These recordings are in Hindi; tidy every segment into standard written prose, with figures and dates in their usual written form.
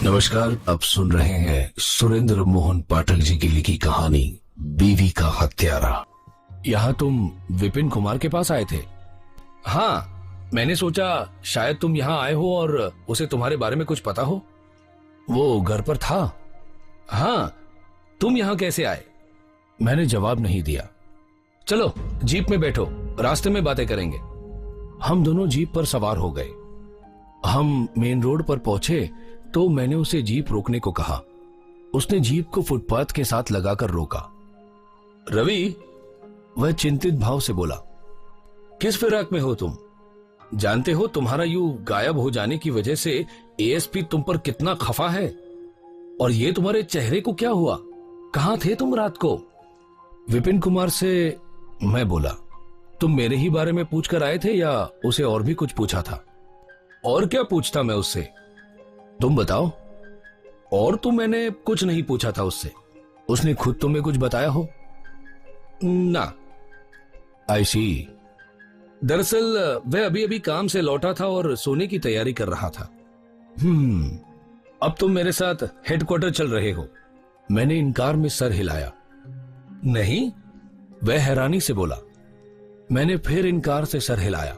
नमस्कार, आप सुन रहे हैं सुरेंद्र मोहन पाठक जी की लिखी कहानी बीवी का हत्यारा। यहाँ तुम विपिन कुमार के पास आए थे? हाँ, मैंने सोचा शायद तुम यहाँ आए हो और उसे तुम्हारे बारे में कुछ पता हो। वो घर पर था? हाँ, तुम यहाँ कैसे आए? मैंने जवाब नहीं दिया। चलो जीप में बैठो, रास्ते में बातें करेंगे। हम दोनों जीप पर सवार हो गए। हम मेन रोड पर पहुंचे तो मैंने उसे जीप रोकने को कहा। उसने जीप को फुटपाथ के साथ लगाकर रोका। रवि, वह चिंतित भाव से बोला, किस फिराक में हो तुम? जानते हो तुम्हारा यूं गायब हो जाने की वजह से एएसपी तुम पर कितना खफा है। और ये तुम्हारे चेहरे को क्या हुआ? कहां थे तुम रात को? विपिन कुमार से मैं बोला, तुम मेरे ही बारे में पूछकर आए थे या उसे और भी कुछ पूछा था? और क्या पूछता मैं उससे, तुम बताओ। और तो मैंने कुछ नहीं पूछा था उससे। उसने खुद तुम्हें कुछ बताया हो? ना। आई सी। दरअसल वह अभी अभी काम से लौटा था और सोने की तैयारी कर रहा था। अब तुम मेरे साथ हेडक्वार्टर चल रहे हो? मैंने इनकार में सर हिलाया। नहीं, वह हैरानी से बोला। मैंने फिर इनकार से सर हिलाया।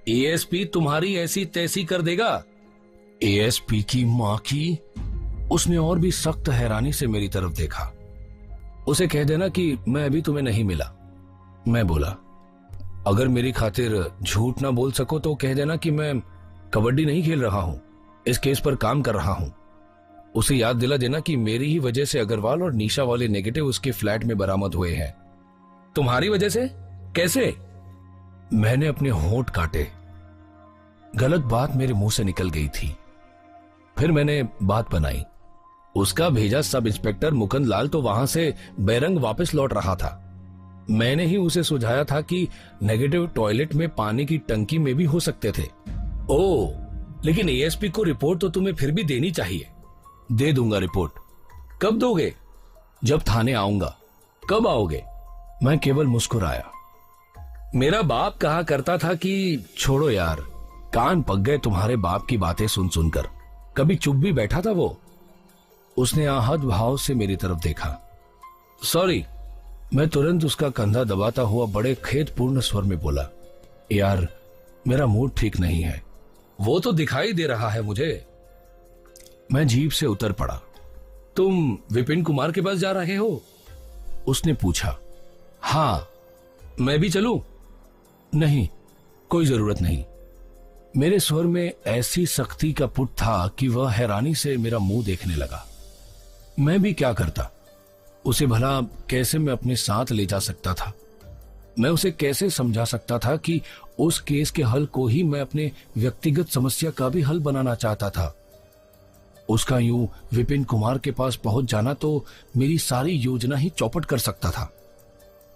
एएसपी तुम्हारी ऐसी तैसी कर देगा? एएसपी की मां की? उसने और भी सख्त हैरानी से मेरी तरफ देखा। उसे कह देना कि मैं अभी तुम्हें नहीं मिला। मैं बोला, अगर मेरी खातिर झूठ ना बोल सको तो कह देना कि मैं कबड्डी नहीं खेल रहा हूं, इस केस पर काम कर रहा हूं। उसे याद दिला देना कि मेरी ही वजह से अग्रवाल और निशा वाले नेगेटिव उसके फ्लैट में बरामद हुए हैं। तुम्हारी वजह से? कैसे? मैंने अपने होंठ काटे। गलत बात मेरे मुंह से निकल गई थी। फिर मैंने बात बनाई। उसका भेजा सब इंस्पेक्टर मुकुंद लाल तो वहां से बेरंग वापस लौट रहा था। मैंने ही उसे सुझाया था कि नेगेटिव टॉयलेट में पानी की टंकी में भी हो सकते थे। ओह, लेकिन एएसपी को रिपोर्ट तो तुम्हें फिर भी देनी चाहिए। दे दूंगा रिपोर्ट। कब दोगे? जब थाने आऊंगा। कब आओगे? मैं केवल मुस्कुराया। मेरा बाप कहा करता था कि छोड़ो यार, कान पक गए तुम्हारे बाप की बातें सुन सुनकर। कभी चुप भी बैठा था वो। उसने आहत भाव से मेरी तरफ देखा। सॉरी। मैं तुरंत उसका कंधा दबाता हुआ बड़े खेदपूर्ण स्वर में बोला, यार मेरा मूड ठीक नहीं है। वो तो दिखाई दे रहा है मुझे। मैं जीप से उतर पड़ा। तुम विपिन कुमार के पास जा रहे हो? उसने पूछा। हाँ। मैं भी चलूं? नहीं, कोई जरूरत नहीं। मेरे स्वर में ऐसी सख्ती का पुट था कि वह हैरानी से मेरा मुंह देखने लगा। मैं भी क्या करता? उसे भला कैसे मैं अपने साथ ले जा सकता था? मैं उसे कैसे समझा सकता था कि उस केस के हल को ही मैं अपने व्यक्तिगत समस्या का भी हल बनाना चाहता था? उसका यूं विपिन कुमार के पास पहुंच जाना तो मेरी सारी योजना ही चौपट कर सकता था।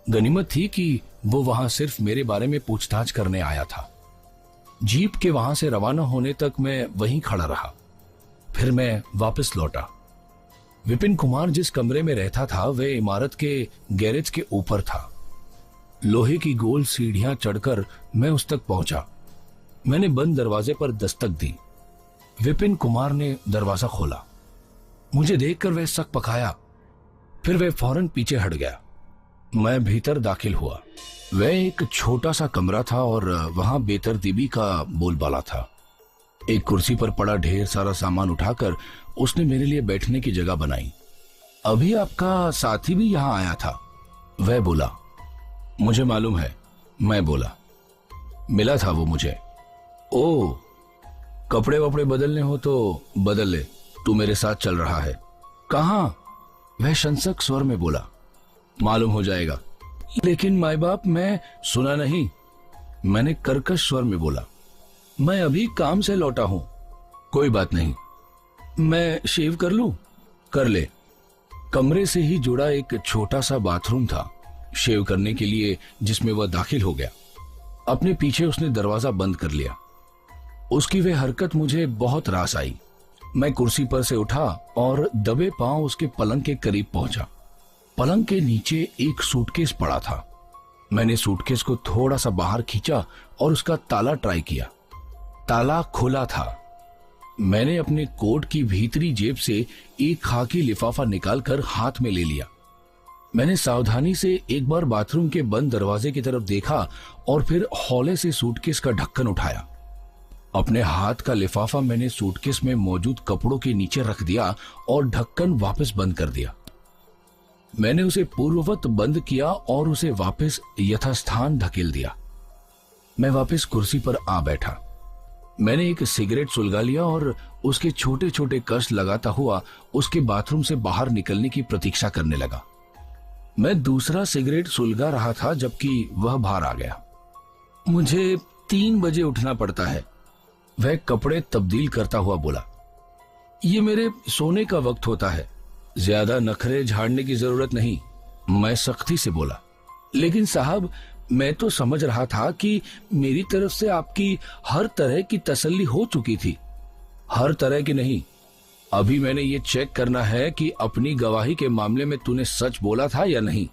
गनीमत थी कि वो वहां सिर्फ मेरे बारे में पूछताछ करने आया था। जीप के वहां से रवाना होने तक मैं वहीं खड़ा रहा। फिर मैं वापस लौटा। विपिन कुमार जिस कमरे में रहता था वह इमारत के गैरेज के ऊपर था। लोहे की गोल सीढ़ियां चढ़कर मैं उस तक पहुंचा। मैंने बंद दरवाजे पर दस्तक दी। विपिन कुमार ने दरवाजा खोला। मुझे देखकर वह सक पकाया। फिर वह फौरन पीछे हट गया। मैं भीतर दाखिल हुआ। वह एक छोटा सा कमरा था और वहां बेतरतीबी का बोलबाला था। एक कुर्सी पर पड़ा ढेर सारा सामान उठाकर उसने मेरे लिए बैठने की जगह बनाई। अभी आपका साथी भी यहां आया था, वह बोला। मुझे मालूम है, मैं बोला। मिला था वो मुझे। ओह, कपड़े वपड़े बदलने हो तो बदल ले, तू मेरे साथ चल रहा है। कहां? वह शंसक स्वर में बोला। मालूम हो जाएगा। लेकिन माई बाप, मैं सुना नहीं। मैंने कर्कश स्वर में बोला। मैं अभी काम से लौटा हूं। कोई बात नहीं, मैं शेव कर लूं? कर ले। कमरे से ही जुड़ा एक छोटा सा बाथरूम था शेव करने के लिए, जिसमें वह दाखिल हो गया। अपने पीछे उसने दरवाजा बंद कर लिया। उसकी वह हरकत मुझे बहुत रास आई। मैं कुर्सी पर से उठा और दबे पांव उसके पलंग के करीब पहुंचा। पलंग के नीचे एक सूटकेस पड़ा था। मैंने सूटकेस को थोड़ा सा बाहर खींचा और उसका ताला ट्राई किया। ताला खुला था। मैंने अपने कोट की भीतरी जेब से एक खाकी लिफाफा निकालकर हाथ में ले लिया। मैंने सावधानी से एक बार बाथरूम के बंद दरवाजे की तरफ देखा और फिर हौले से सूटकेस का ढक्कन उठाया। अपने हाथ का लिफाफा मैंने सूटकेस में मौजूद कपड़ों के नीचे रख दिया और ढक्कन वापस बंद कर दिया। मैंने उसे पूर्ववत बंद किया और उसे वापस यथास्थान धकेल दिया। मैं वापस कुर्सी पर आ बैठा। मैंने एक सिगरेट सुलगा लिया और उसके छोटे छोटे कष्ट लगाता हुआ उसके बाथरूम से बाहर निकलने की प्रतीक्षा करने लगा। मैं दूसरा सिगरेट सुलगा रहा था जबकि वह बाहर आ गया। मुझे 3 बजे उठना पड़ता है, वह कपड़े तब्दील करता हुआ बोला। ये मेरे सोने का वक्त होता है, ज्यादा नखरे झाड़ने की जरूरत नहीं, मैं सख्ती से बोला। लेकिन साहब, मैं तो समझ रहा था कि मेरी तरफ से आपकी हर तरह की तसल्ली हो चुकी थी। हर तरह की नहीं, अभी मैंने ये चेक करना है कि अपनी गवाही के मामले में तूने सच बोला था या नहीं।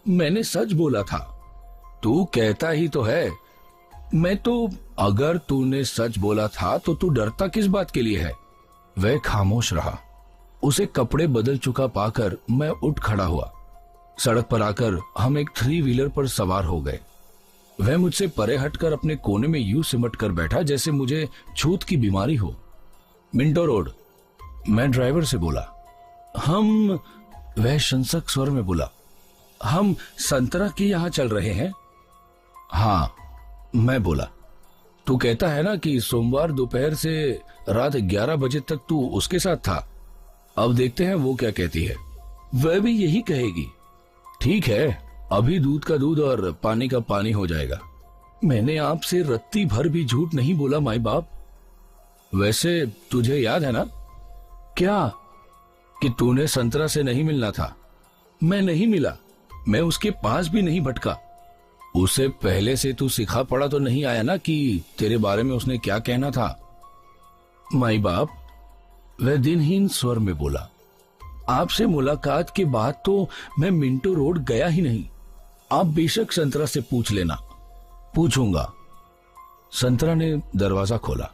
मैंने सच बोला था। तू कहता ही तो है। मैं तो, अगर तूने सच बोला था तो तू डरता किस बात के लिए है? वह खामोश रहा। उसे कपड़े बदल चुका पाकर मैं उठ खड़ा हुआ। सड़क पर आकर हम एक 3 व्हीलर पर सवार हो गए। वह मुझसे परे हटकर अपने कोने में यूं सिमट कर बैठा जैसे मुझे छूत की बीमारी हो। मिंटो रोड, मैं ड्राइवर से बोला। वह शंसक स्वर में बोला, हम संतरा के यहां चल रहे हैं। हाँ, मैं बोला। तू कहता है ना कि सोमवार दोपहर से रात 11 बजे तक तू उसके साथ था। अब देखते हैं वो क्या कहती है। वह भी यही कहेगी। ठीक है, अभी दूध का दूध और पानी का पानी हो जाएगा। मैंने आपसे रत्ती भर भी झूठ नहीं बोला माई बाप। वैसे तुझे याद है ना? क्या? कि तूने संतरा से नहीं मिलना था। मैं नहीं मिला, मैं उसके पास भी नहीं भटका। उसे पहले से तू सिखा पड़ा तो नहीं आया ना कि तेरे बारे में उसने क्या कहना था। माई बाप, वह दिनहीन स्वर में बोला। आपसे मुलाकात के बाद तो मैं मिंटो रोड गया ही नहीं। आप बेशक संतरा से पूछ लेना। पूछूंगा। संतरा ने दरवाजा खोला।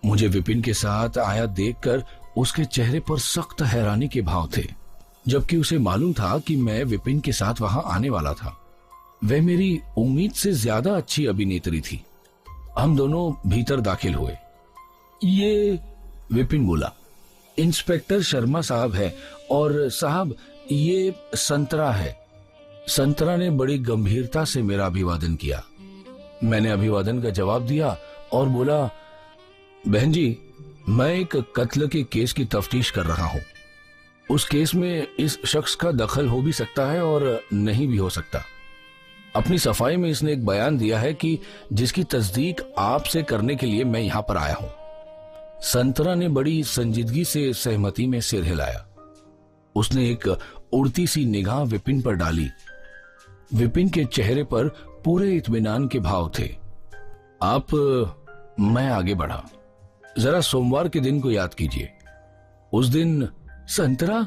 मुझे विपिन के साथ आया देखकर उसके चेहरे पर सख्त हैरानी के भाव थे, जबकि उसे मालूम था कि मैं विपिन के साथ वहां आने वाला था। वह मेरी उम्मीद से ज्यादा अच्छी अभिनेत्री थी। हम दोनों भीतर दाखिल हुए। ये, विपिन बोला, इंस्पेक्टर शर्मा साहब है और साहब ये संतरा है। संतरा ने बड़ी गंभीरता से मेरा अभिवादन किया। मैंने अभिवादन का जवाब दिया और बोला, बहन जी, मैं एक कत्ल के केस की तफ्तीश कर रहा हूं। उस केस में इस शख्स का दखल हो भी सकता है और नहीं भी हो सकता। अपनी सफाई में इसने एक बयान दिया है कि जिसकी तस्दीक आपसे करने के लिए मैं यहां पर आया हूं। संतरा ने बड़ी संजीदगी से सहमति में सिर हिलाया। उसने एक उड़ती सी निगाह विपिन पर डाली। विपिन के चेहरे पर पूरे इत्मीनान के भाव थे। मैं आगे बढ़ा। जरा सोमवार के दिन को याद कीजिए। उस दिन संतरा,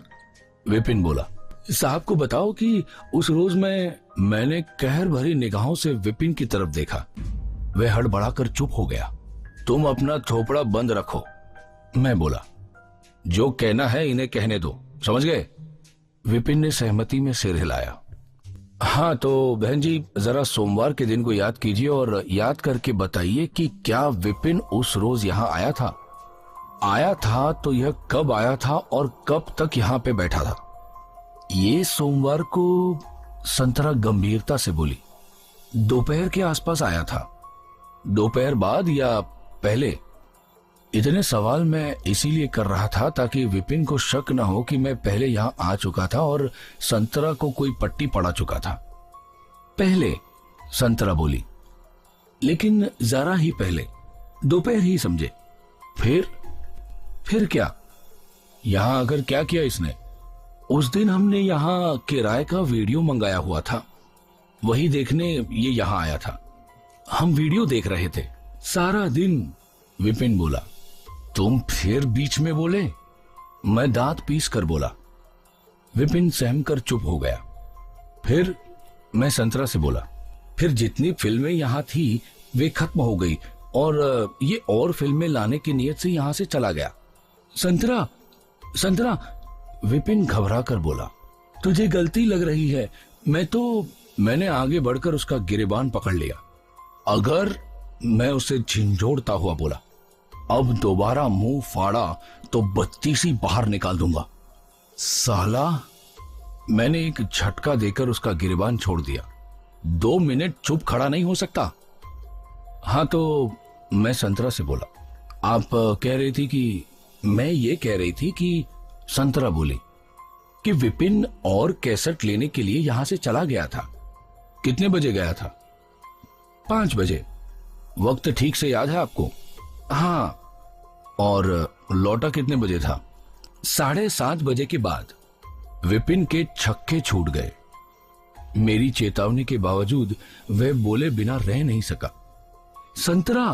विपिन बोला। साहब को बताओ कि उस रोज मैंने कहर भरी निगाहों से विपिन की तरफ देखा। वह हड़बड़ाकर चुप हो गया। तुम अपना थोपड़ा बंद रखो, मैं बोला। जो कहना है इन्हें कहने दो, समझ गए? विपिन ने सहमति में सिर हिलाया। हाँ, तो बहन जी जरा सोमवार के दिन को याद कीजिए और याद करके बताइए कि क्या विपिन उस रोज यहाँ आया था? आया था तो यह कब आया था और कब तक यहाँ पे बैठा था? ये सोमवार को, संतरा गंभीरता से बोली। दोपहर के आसपास आया था। दोपहर बाद या पहले? इतने सवाल मैं इसीलिए कर रहा था ताकि विपिन को शक न हो कि मैं पहले यहां आ चुका था और संतरा को कोई पट्टी पड़ा चुका था। पहले, संतरा बोली, लेकिन जरा ही पहले, दोपहर ही समझे। फिर क्या? यहां आकर क्या किया इसने? उस दिन हमने यहां किराए का वीडियो मंगाया हुआ था, वही देखने ये यहां आया था। हम वीडियो देख रहे थे सारा दिन, विपिन बोला। तुम फिर बीच में बोले? मैं दांत पीस कर बोला। विपिन सहमकर चुप हो गया। फिर मैं संतरा से बोला, फिर जितनी फिल्में यहां थी वे खत्म हो गई और ये और फिल्में लाने की नीयत से यहां से चला गया। संतरा, संतरा, विपिन घबरा कर बोला, तुझे गलती लग रही है। मैंने आगे बढ़कर उसका गिरेबान पकड़ लिया। अगर मैं उसे झिंझोड़ता हुआ बोला, अब दोबारा मुंह फाड़ा तो 32 बाहर निकाल दूंगा। साला, मैंने एक झटका देकर उसका गिरेबान छोड़ दिया। 2 मिनट चुप खड़ा नहीं हो सकता? हाँ, तो मैं संतरा से बोला, आप कह रही थी कि मैं ये कह रही थी कि संतरा बोली कि विपिन और कैसेट लेने के लिए यहां से चला गया था। कितने बजे गया था? 5 बजे। वक्त ठीक से याद है आपको? हाँ। और लौटा कितने बजे था? 7:30 बजे के बाद। विपिन के छक्के छूट गए। मेरी चेतावनी के बावजूद वह बोले बिना रह नहीं सका। संतरा,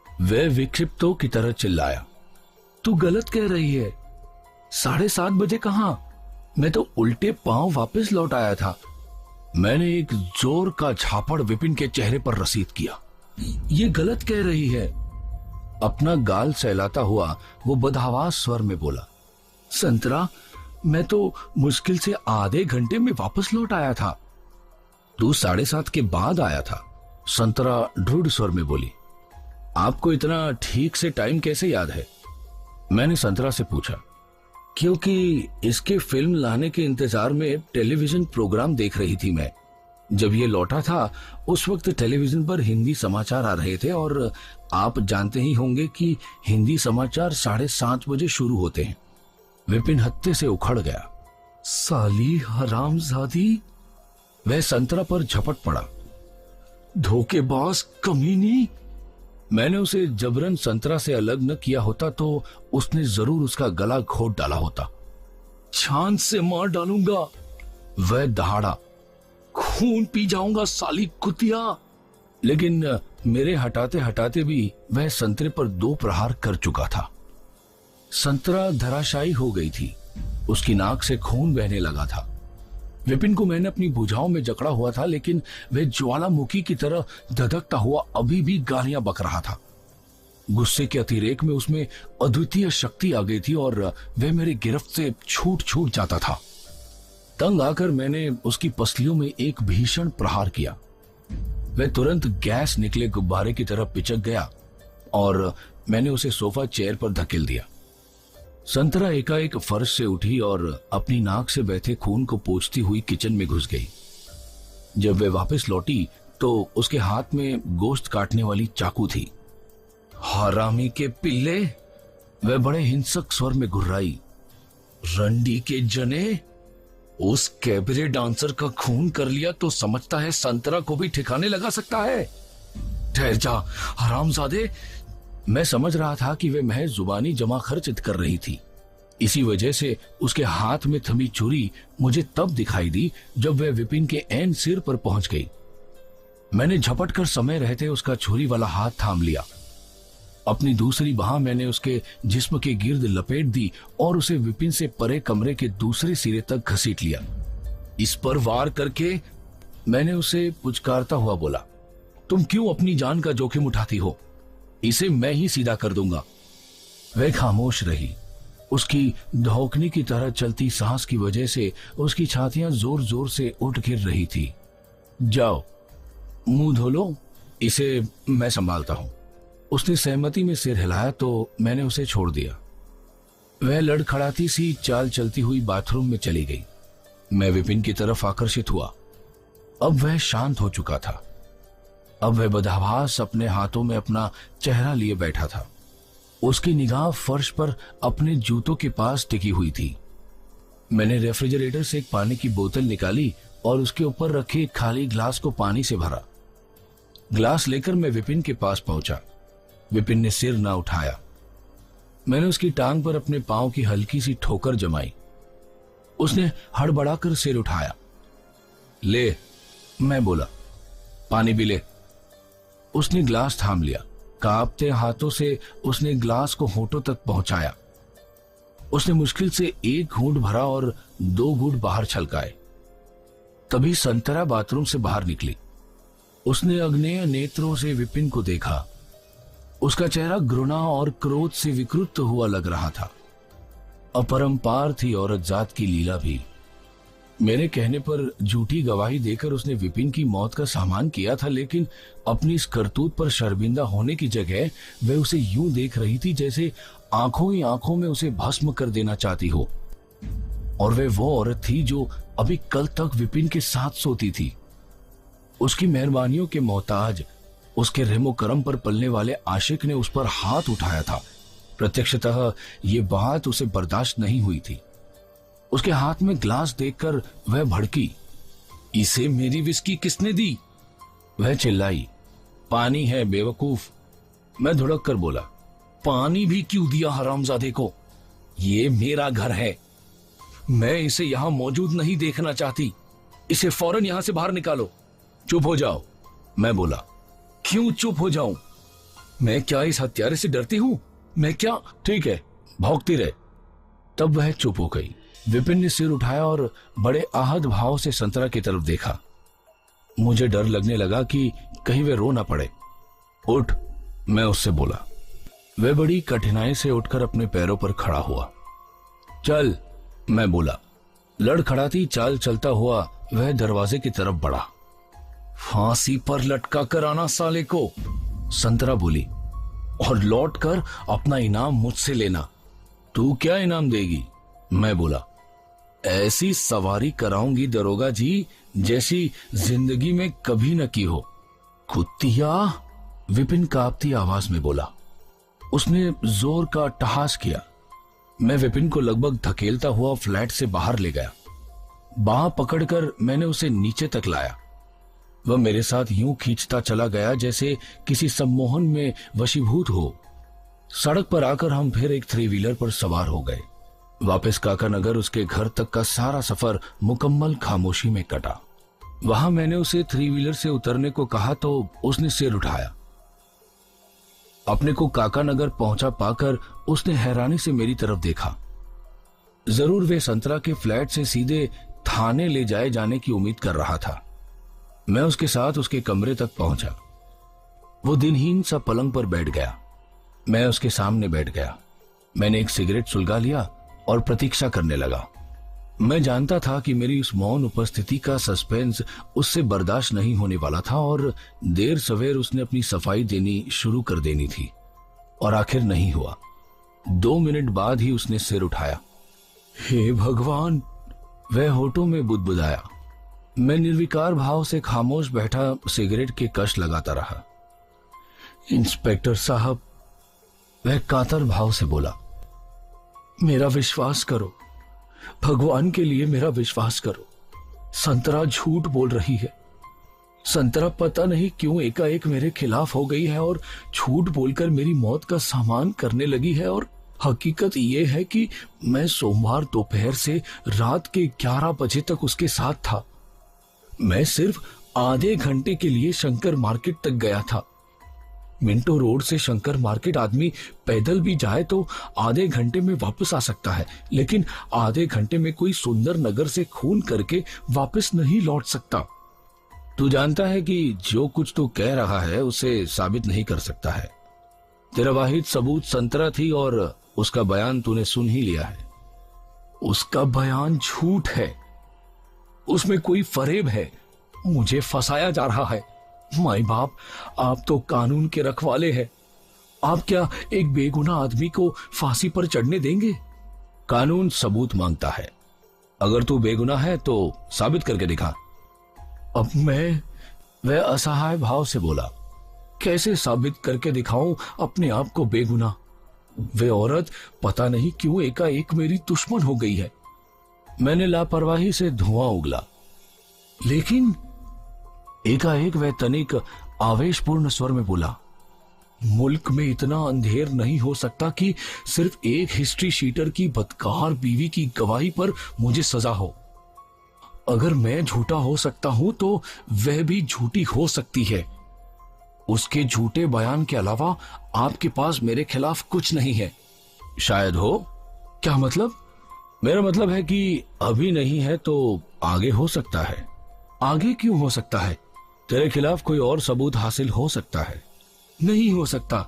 वह विक्षिप्तों की तरह चिल्लाया, तू गलत कह रही है। 7:30 बजे कहां? मैं तो उल्टे पांव वापस लौट आया था। मैंने एक जोर का झापड़ विपिन के चेहरे पर रसीद किया। ये गलत कह रही है। अपना गाल सहलाता हुआ वो बदहवास स्वर में बोला, संतरा, मैं तो मुश्किल से आधे घंटे में वापस लौट आया था। तू 7:30 के बाद आया था, संतरा ढूढ़ स्वर में बोली। आपको इतना ठीक से टाइम कैसे याद है? मैंने संतरा से पूछा, क्योंकि इसके फिल्म लाने के इंतजार में टेलीविजन प्रोग्राम देख रही थी मैं। जब ये लौटा था उस वक्त टेलीविजन पर हिंदी समाचार आ रहे थे और आप जानते ही होंगे कि हिंदी समाचार 7:30 बजे शुरू होते हैं। विपिन हत्थे से उखड़ गया। साली हरामजादी, वह संतरा पर झपट पड़ा। धोखेबाज कमीनी। मैंने उसे जबरन संतरा से अलग न किया होता तो उसने जरूर उसका गला घोट डाला होता। छान से मार डालूंगा, वह दहाड़ा। खून पी जाऊंगा साली कुतिया। लेकिन मेरे हटाते हटाते भी वह संतरे पर 2 प्रहार कर चुका था। संतरा धराशायी हो गई थी। उसकी नाक से खून बहने लगा था। विपिन को मैंने अपनी भुजाओं में जकड़ा हुआ था, लेकिन वह ज्वालामुखी की तरह धधकता हुआ अभी भी गालियां बक रहा था। गुस्से के अतिरेक में उसमें अद्वितीय शक्ति आ गई थी और वह मेरी गिरफ्त से छूट छूट जाता था। तंग आकर मैंने उसकी पसलियों में एक भीषण प्रहार किया। वह तुरंत गैस निकले गुब्बारे की तरफ पिचक गया और मैंने उसे सोफा चेयर पर धकेल दिया। संतरा एकाएक फर्श से उठी और अपनी नाक से बहते खून को पोंछती हुई किचन में घुस गई। जब वह वापस लौटी तो उसके हाथ में गोश्त काटने वाली चाकू थी। हरामी के पिल्ले, वह बड़े हिंसक स्वर में घुर्राई। रंडी के जने, उस कैबरे डांसर का खून कर लिया तो समझता है संतरा को भी ठिकाने लगा सकता है। ठहर जा हरामजादे। मैं समझ रहा था कि वह महज जुबानी जमा खर्च कर रही थी। इसी वजह से उसके हाथ में थमी छुरी मुझे तब दिखाई दी जब वह विपिन के ऐन सिर पर पहुंच गई। मैंने झपट कर समय रहते उसका छुरी वाला हाथ थाम लिया। अपनी दूसरी बाह मैंने उसके जिस्म के गिर्द लपेट दी और उसे विपिन से परे कमरे के दूसरे सिरे तक घसीट लिया। इस पर वार करके मैंने उसे पुचकारता हुआ बोला, तुम क्यों अपनी जान का जोखिम उठाती हो? इसे मैं ही सीधा कर दूंगा। वह खामोश रही। उसकी धौंकनी की तरह चलती सांस की वजह से उसकी छातियां जोर जोर से उठ गिर रही थी। जाओ मुंह धो लो, इसे मैं संभालता हूं। उसने सहमति में सिर हिलाया तो मैंने उसे छोड़ दिया। वह लड़खड़ाती सी चाल चलती हुई बाथरूम में चली गई। मैं विपिन की तरफ आकर्षित हुआ। अब वह शांत हो चुका था। अब वह बदहवास अपने हाथों में अपना चेहरा लिए बैठा था। उसकी निगाह फर्श पर अपने जूतों के पास टिकी हुई थी। मैंने रेफ्रिजरेटर से एक पानी की बोतल निकाली और उसके ऊपर रखे खाली ग्लास को पानी से भरा। ग्लास लेकर मैं विपिन के पास पहुंचा। विपिन ने सिर ना उठाया। मैंने उसकी टांग पर अपने पांव की हल्की सी ठोकर जमाई। उसने हड़बड़ाकर सिर उठाया। ले, मैं बोला, पानी भी ले। उसने ग्लास थाम लिया। कांपते हाथों से उसने ग्लास को होठों तक पहुंचाया। उसने मुश्किल से 1 घूंट भरा और 2 घूंट बाहर छलकाए। तभी संतरा बाथरूम से बाहर निकली। उसने अग्नेय नेत्रों से विपिन को देखा। उसका चेहरा घृणा और क्रोध से विकृत हुआ लग रहा था। अपरंपार थी औरत जात की लीला भी। मेरे कहने पर झूठी गवाही देकर उसने विपिन की मौत का सामान किया था, लेकिन अपनी इस करतूत पर शर्मिंदा होने की जगह वह उसे यूं देख रही थी जैसे आंखों ही आंखों में उसे भस्म कर देना चाहती हो। और वह वो औरत थी जो अभी कल तक विपिन के साथ सोती थी। उसकी मेहरबानियों के मोहताज, उसके रहमो करम पर पलने वाले आशिक ने उस पर हाथ उठाया था। प्रत्यक्षतः ये बात उसे बर्दाश्त नहीं हुई थी। उसके हाथ में ग्लास देखकर वह भड़की। इसे मेरी विस्की किसने दी? वह चिल्लाई। पानी है बेवकूफ। मैं धुड़क कर बोला, पानी भी क्यों दिया हरामजादे को? ये मेरा घर है, मैं इसे यहां मौजूद नहीं देखना चाहती। इसे फौरन यहां से बाहर निकालो। चुप हो जाओ, मैं बोला। क्यों चुप हो जाऊं? मैं क्या इस हत्यारे से डरती हूं? मैं क्या? ठीक है, भौंकती रहे। तब वह चुप हो गई। विपिन ने सिर उठाया और बड़े आहत भाव से संतरा की तरफ देखा। मुझे डर लगने लगा कि कहीं वह रो ना पड़े। उठ, मैं उससे बोला। वह बड़ी कठिनाई से उठकर अपने पैरों पर खड़ा हुआ। चल, मैं बोला। लड़खड़ाती चाल चलता हुआ वह दरवाजे की तरफ बढ़ा। फांसी पर लटका कर आना साले को, संतरा बोली, और लौट कर अपना इनाम मुझसे लेना। तू क्या इनाम देगी? मैं बोला। ऐसी सवारी कराऊंगी दरोगा जी जैसी जिंदगी में कभी न की हो। कुत्तिया, विपिन कांपती आवाज में बोला। उसने जोर का टहास किया। मैं विपिन को लगभग धकेलता हुआ फ्लैट से बाहर ले गया। बांह पकड़कर मैंने उसे नीचे तक लाया। वह मेरे साथ यूं खींचता चला गया जैसे किसी सम्मोहन में वशीभूत हो। सड़क पर आकर हम फिर एक 3 व्हीलर पर सवार हो गए। वापस काकानगर उसके घर तक का सारा सफर मुकम्मल खामोशी में कटा। वहां मैंने उसे 3 व्हीलर से उतरने को कहा तो उसने सिर उठाया। अपने को काकानगर पहुंचा पाकर उसने हैरानी से मेरी तरफ देखा। जरूर वे संतरा के फ्लैट से सीधे थाने ले जाए जाने की उम्मीद कर रहा था। मैं उसके साथ उसके कमरे तक पहुंचा। वो दिनहीन सा पलंग पर बैठ गया। मैं उसके सामने बैठ गया। मैंने एक सिगरेट सुलगा लिया और प्रतीक्षा करने लगा। मैं जानता था कि मेरी उस मौन उपस्थिति का सस्पेंस उससे बर्दाश्त नहीं होने वाला था और देर सवेर उसने अपनी सफाई देनी शुरू कर देनी थी। और आखिर नहीं हुआ। 2 मिनट बाद ही उसने सिर उठाया। हे भगवान, वह होठों में बुदबुदाया। मैं निर्विकार भाव से खामोश बैठा सिगरेट के कश लगाता रहा। इंस्पेक्टर साहब, वह कातर भाव से बोला, मेरा विश्वास करो, भगवान के लिए मेरा विश्वास करो। संतरा झूठ बोल रही है। संतरा पता नहीं क्यों एकाएक मेरे खिलाफ हो गई है और झूठ बोलकर मेरी मौत का सामान करने लगी है। और हकीकत यह है कि मैं सोमवार दोपहर से रात के 11 बजे तक उसके साथ था। मैं सिर्फ आधे घंटे के लिए शंकर मार्केट तक गया था। मिंटो रोड से शंकर मार्केट आदमी पैदल भी जाए तो आधे घंटे में वापस आ सकता है, लेकिन आधे घंटे में कोई सुंदर नगर से खून करके वापस नहीं लौट सकता। तू जानता है कि जो कुछ तू कह रहा है उसे साबित नहीं कर सकता है। तेरा वाहिद सबूत संतरा थी और उसका बयान तूने सुन ही लिया है। उसका बयान झूठ है, उसमें कोई फरेब है। मुझे फंसाया जा रहा है। माई बाप, आप तो कानून के रखवाले हैं। आप क्या एक बेगुनाह आदमी को फांसी पर चढ़ने देंगे? कानून सबूत मांगता है। अगर तू बेगुनाह है तो साबित करके दिखा। अब वह असहाय भाव से बोला, कैसे साबित करके दिखाऊं अपने आप को बेगुनाह? वे औरत पता नहीं क्यों एकाएक मेरी दुश्मन हो गई है। मैंने लापरवाही से धुआं उगला। लेकिन एकाएक वह तनिक आवेशपूर्ण स्वर में बोला, मुल्क में इतना अंधेर नहीं हो सकता कि सिर्फ एक हिस्ट्री शीटर की बदकार बीवी की गवाही पर मुझे सजा हो। अगर मैं झूठा हो सकता हूं तो वह भी झूठी हो सकती है। उसके झूठे बयान के अलावा आपके पास मेरे खिलाफ कुछ नहीं है। शायद हो। क्या मतलब? मेरा मतलब है कि अभी नहीं है तो आगे हो सकता है। आगे क्यों हो सकता है? तेरे खिलाफ कोई और सबूत हासिल हो सकता है। नहीं हो सकता।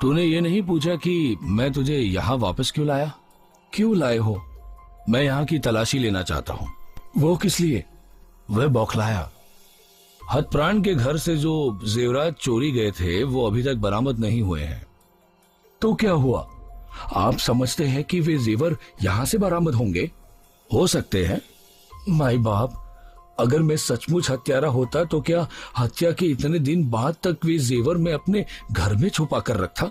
तूने ये नहीं पूछा कि मैं तुझे यहाँ वापस क्यों लाया? क्यों लाए हो? मैं यहाँ की तलाशी लेना चाहता हूँ। वो किस लिए? वह बौखलाया। हतप्राण के घर से जो जेवरात चोरी गए थे वो अभी तक बरामद नहीं हुए हैं। तो क्या हुआ? आप समझते हैं कि वे जेवर यहां से बरामद होंगे? हो सकते हैं। माई बाप, अगर मैं सचमुच हत्यारा होता तो क्या हत्या के इतने दिन बाद तक वे जेवर मैं अपने घर में छुपा कर रखता?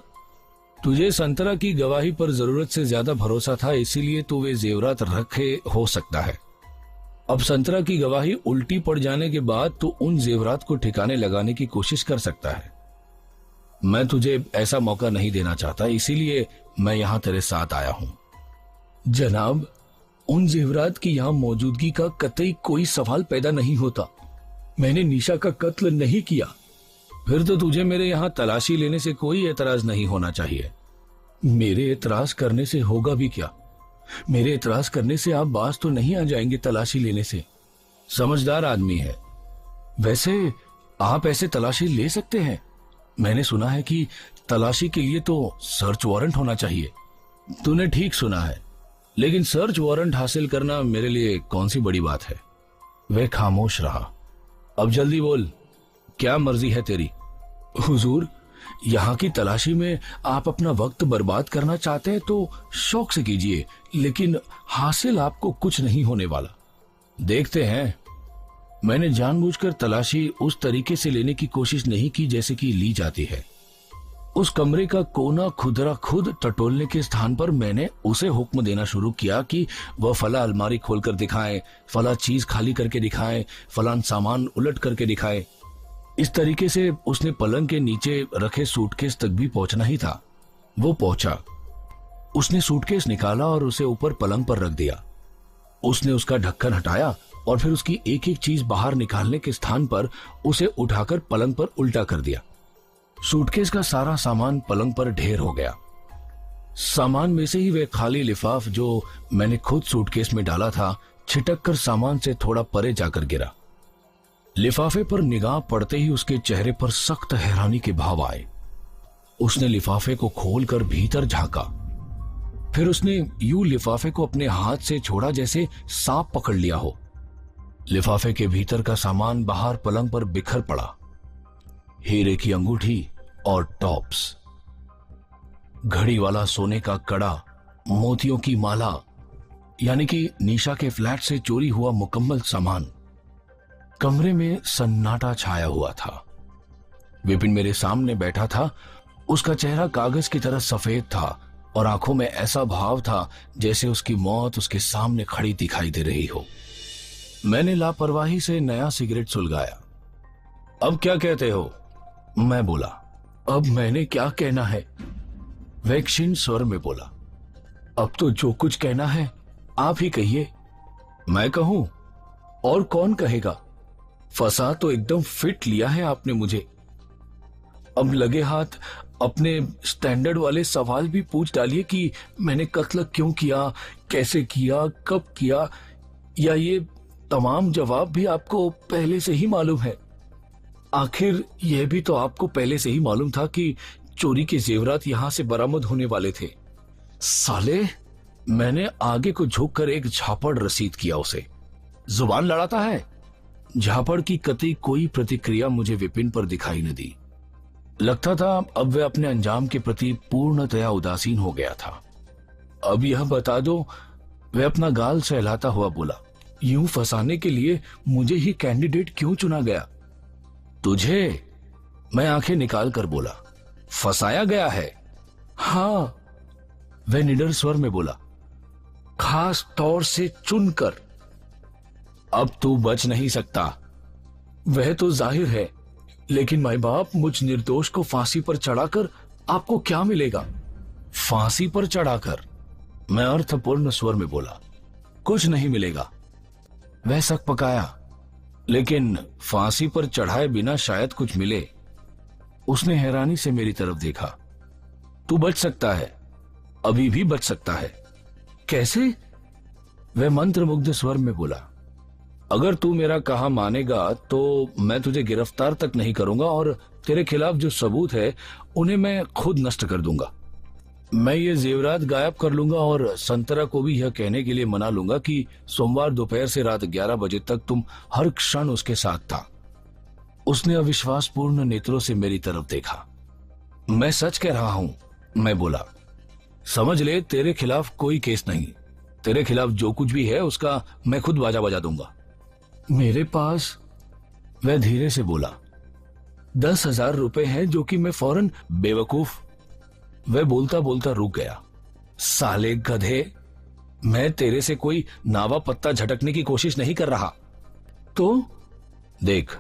तुझे संतरा की गवाही पर जरूरत से ज्यादा भरोसा था, इसीलिए तू वे जेवरात रखे हो सकता है। अब संतरा की गवाही उल्टी पड़ जाने के बाद तू उन जेवरात को ठिकाने लगाने की कोशिश कर सकता है। मैं तुझे ऐसा मौका नहीं देना चाहता, इसीलिए मैं यहां तेरे साथ आया हूं। जनाब, उन जेवरात की यहां मौजूदगी का कतई कोई सवाल पैदा नहीं होता। मैंने निशा का कत्ल नहीं किया। फिर तो तुझे मेरे यहां तलाशी लेने से कोई एतराज नहीं होना चाहिए। मेरे एतराज करने से होगा भी क्या? मेरे एतराज करने से आप बाज तो नहीं आ जाएंगे तलाशी लेने से। समझदार आदमी है। वैसे आप ऐसे तलाशी ले सकते हैं? मैंने सुना है कि तलाशी के लिए तो सर्च वारंट होना चाहिए। तूने ठीक सुना है, लेकिन सर्च वारंट हासिल करना मेरे लिए कौन सी बड़ी बात है। वह खामोश रहा। अब जल्दी बोल, क्या मर्जी है तेरी? हुजूर, यहाँ की तलाशी में आप अपना वक्त बर्बाद करना चाहते हैं तो शौक से कीजिए, लेकिन हासिल आपको कुछ नहीं होने वाला। देखते हैं। मैंने जानबूझकर तलाशी उस तरीके से लेने की कोशिश नहीं की जैसे कि ली जाती है। उस कमरे का कोना खुदरा खुद टटोलने के स्थान पर मैंने उसे हुक्म देना शुरू किया कि वह फला अलमारी खोलकर दिखाए, फला चीज खाली करके दिखाए, फलान सामान उलट करके दिखाए। इस तरीके से उसने पलंग के नीचे रखे सूटकेस तक भी पहुंचना ही था। वो पहुंचा। उसने सूटकेस निकाला और उसे ऊपर पलंग पर रख दिया। उसने उसका ढक्कन हटाया और फिर उसकी एक एक चीज बाहर निकालने के स्थान पर उसे उठाकर पलंग पर उल्टा कर दिया। सूटकेस का सारा सामान पलंग पर ढेर हो गया। सामान में से ही वह खाली लिफाफ जो मैंने खुद सूटकेस में डाला था छिटक कर सामान से थोड़ा परे जाकर गिरा। लिफाफे पर निगाह पड़ते ही उसके चेहरे पर सख्त हैरानी के भाव आए। उसने लिफाफे को खोलकर भीतर झांका। फिर उसने यूं लिफाफे को अपने हाथ से छोड़ा जैसे सांप पकड़ लिया हो। लिफाफे के भीतर का सामान बाहर पलंग पर बिखर पड़ा। हीरे की अंगूठी और टॉप्स, घड़ी वाला सोने का कड़ा, मोतियों की माला, यानी कि निशा के फ्लैट से चोरी हुआ मुकम्मल सामान। कमरे में सन्नाटा छाया हुआ था। विपिन मेरे सामने बैठा था। उसका चेहरा कागज की तरह सफेद था और आंखों में ऐसा भाव था जैसे उसकी मौत उसके सामने खड़ी दिखाई दे रही हो। मैंने लापरवाही से नया सिगरेट सुलगाया। अब क्या कहते हो? मैं बोला। अब मैंने क्या कहना है? वह क्षीण स्वर में बोला। अब तो जो कुछ कहना है आप ही कहिए। मैं कहूं? और कौन कहेगा? फंसा तो एकदम फिट लिया है आपने मुझे। अब लगे हाथ अपने स्टैंडर्ड वाले सवाल भी पूछ डालिए कि मैंने कत्ल क्यों किया, कैसे किया, कब किया, या ये तमाम जवाब भी आपको पहले से ही मालूम है। आखिर यह भी तो आपको पहले से ही मालूम था कि चोरी के जेवरात यहां से बरामद होने वाले थे। साले, मैंने आगे को झुककर एक झापड़ रसीद किया उसे। जुबान लड़ाता है। झापड़ की कतई कोई प्रतिक्रिया मुझे विपिन पर दिखाई न दी। लगता था अब वह अपने अंजाम के प्रति पूर्णतया उदासीन हो गया था। अब यह बता दो, वह अपना गाल सहलाता हुआ बोला, यूं फंसाने के लिए मुझे ही कैंडिडेट क्यों चुना गया? तुझे? मैं आंखें निकाल कर बोला। फंसाया गया है? हाँ, वह निडर स्वर में बोला, खास तौर से चुनकर। अब तू बच नहीं सकता। वह तो जाहिर है, लेकिन माई बाप, मुझ निर्दोष को फांसी पर चढ़ाकर आपको क्या मिलेगा? फांसी पर चढ़ाकर? मैं अर्थपूर्ण स्वर में बोला, कुछ नहीं मिलेगा। वह सक पकाया, लेकिन फांसी पर चढ़ाए बिना शायद कुछ मिले। उसने हैरानी से मेरी तरफ देखा। तू बच सकता है, अभी भी बच सकता है। कैसे? वह मंत्रमुग्ध स्वर में बोला, अगर तू मेरा कहा मानेगा तो मैं तुझे गिरफ्तार तक नहीं करूंगा और तेरे खिलाफ जो सबूत है उन्हें मैं खुद नष्ट कर दूंगा। मैं ये जेवरात गायब कर लूंगा और संतरा को भी यह कहने के लिए मना लूंगा कि सोमवार दोपहर से रात 11 बजे तक तुम हर क्षण उसके साथ था। उसने अविश्वासपूर्ण नेत्रों से मेरी तरफ देखा। मैं सच कह रहा हूं, मैं बोला। समझ ले, तेरे खिलाफ कोई केस नहीं। तेरे खिलाफ जो कुछ भी है उसका मैं खुद बाजा बजा दूंगा। मेरे पास, वह धीरे से बोला, 10,000 रुपए हैं जो कि मैं फौरन बेवकूफ। वह बोलता बोलता रुक गया। साले गधे, मैं तेरे से कोई नावा पत्ता झटकने की कोशिश नहीं कर रहा। तो देख,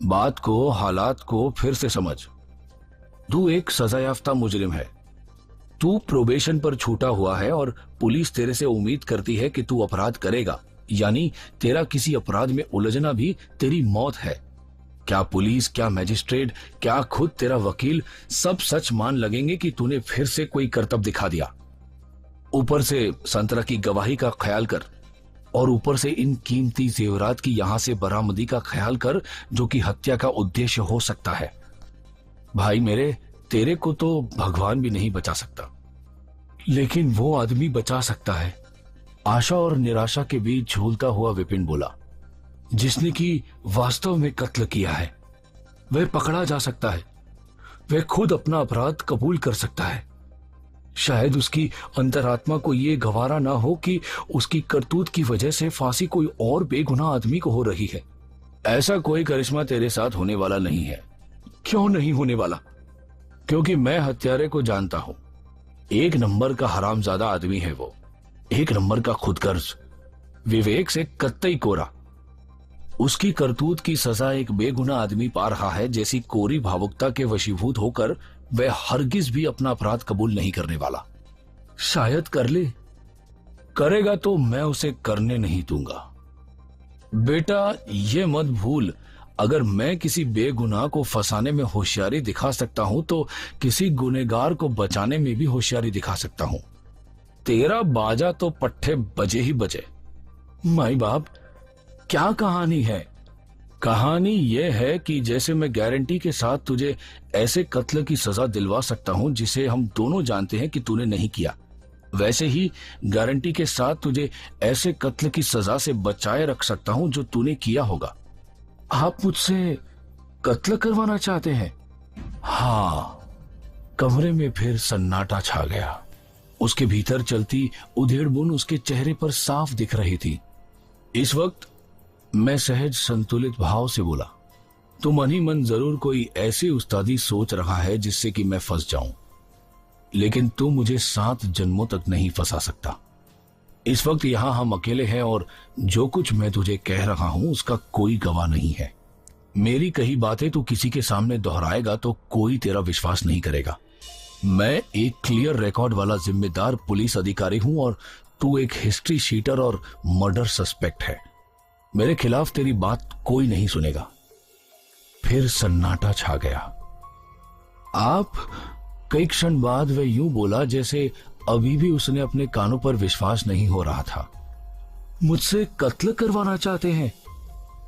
बात को, हालात को फिर से समझ। तू एक सजायाफ्ता मुजरिम है। तू प्रोबेशन पर छूटा हुआ है और पुलिस तेरे से उम्मीद करती है कि तू अपराध करेगा, यानी तेरा किसी अपराध में उलझना भी तेरी मौत है। क्या पुलिस, क्या मैजिस्ट्रेट, क्या खुद तेरा वकील सब सच मान लगेंगे कि तूने फिर से कोई करतब दिखा दिया। ऊपर से संतरा की गवाही का ख्याल कर और ऊपर से इन कीमती जेवरात की यहां से बरामदी का ख्याल कर जो कि हत्या का उद्देश्य हो सकता है। भाई मेरे, तेरे को तो भगवान भी नहीं बचा सकता, लेकिन वो आदमी बचा सकता है। आशा और निराशा के बीच झूलता हुआ विपिन बोला, जिसने की वास्तव में कत्ल किया है वह पकड़ा जा सकता है। वह खुद अपना अपराध कबूल कर सकता है। शायद उसकी अंतरात्मा को यह गवारा ना हो कि उसकी करतूत की वजह से फांसी कोई और बेगुनाह आदमी को हो रही है। ऐसा कोई करिश्मा तेरे साथ होने वाला नहीं है। क्यों नहीं होने वाला? क्योंकि मैं हत्यारे को जानता हूं। एक नंबर का हरामजादा आदमी है वो, एक नंबर का खुदगर्ज, विवेक से कतई कोरा। उसकी करतूत की सजा एक बेगुनाह आदमी पा रहा है जैसी कोरी भावुकता के वशीभूत होकर वह हरगिज भी अपना अपराध कबूल नहीं करने वाला। शायद कर ले, करेगा तो मैं उसे करने नहीं दूंगा। बेटा ये मत भूल, अगर मैं किसी बेगुनाह को फंसाने में होशियारी दिखा सकता हूं तो किसी गुनहगार को बचाने में भी होशियारी दिखा सकता हूं। तेरा बाजा तो पट्टे बजे ही बजे। माई बाप, क्या कहानी है? कहानी यह है कि जैसे मैं गारंटी के साथ तुझे ऐसे कत्ल की सजा दिलवा सकता हूं जिसे हम दोनों जानते हैं कि तूने नहीं किया, वैसे ही गारंटी के साथ तुझे ऐसे कत्ल की सजा से बचाए रख सकता हूं जो तूने किया होगा। आप मुझसे कत्ल करवाना चाहते हैं? हाँ। कमरे में फिर सन्नाटा छा गया। उसके भीतर चलती उधेड़बुन उसके चेहरे पर साफ दिख रही थी। इस वक्त मैं सहज संतुलित भाव से बोला, तू मन ही मन जरूर कोई ऐसी उस्तादी सोच रहा है जिससे कि मैं फंस जाऊं, लेकिन तू मुझे 7 जन्मों तक नहीं फंसा सकता। इस वक्त यहां हम अकेले हैं और जो कुछ मैं तुझे कह रहा हूं उसका कोई गवाह नहीं है। मेरी कही बातें तू किसी के सामने दोहराएगा तो कोई तेरा विश्वास नहीं करेगा। मैं एक क्लियर रिकॉर्ड वाला जिम्मेदार पुलिस अधिकारी हूं और तू एक हिस्ट्री शीटर और मर्डर सस्पेक्ट है। मेरे खिलाफ तेरी बात कोई नहीं सुनेगा। फिर सन्नाटा छा गया। आप, कई क्षण बाद वह यूं बोला जैसे अभी भी उसने अपने कानों पर विश्वास नहीं हो रहा था। मुझसे कत्ल करवाना चाहते हैं?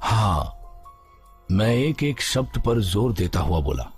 हाँ। मैं एक एक शब्द पर जोर देता हुआ बोला।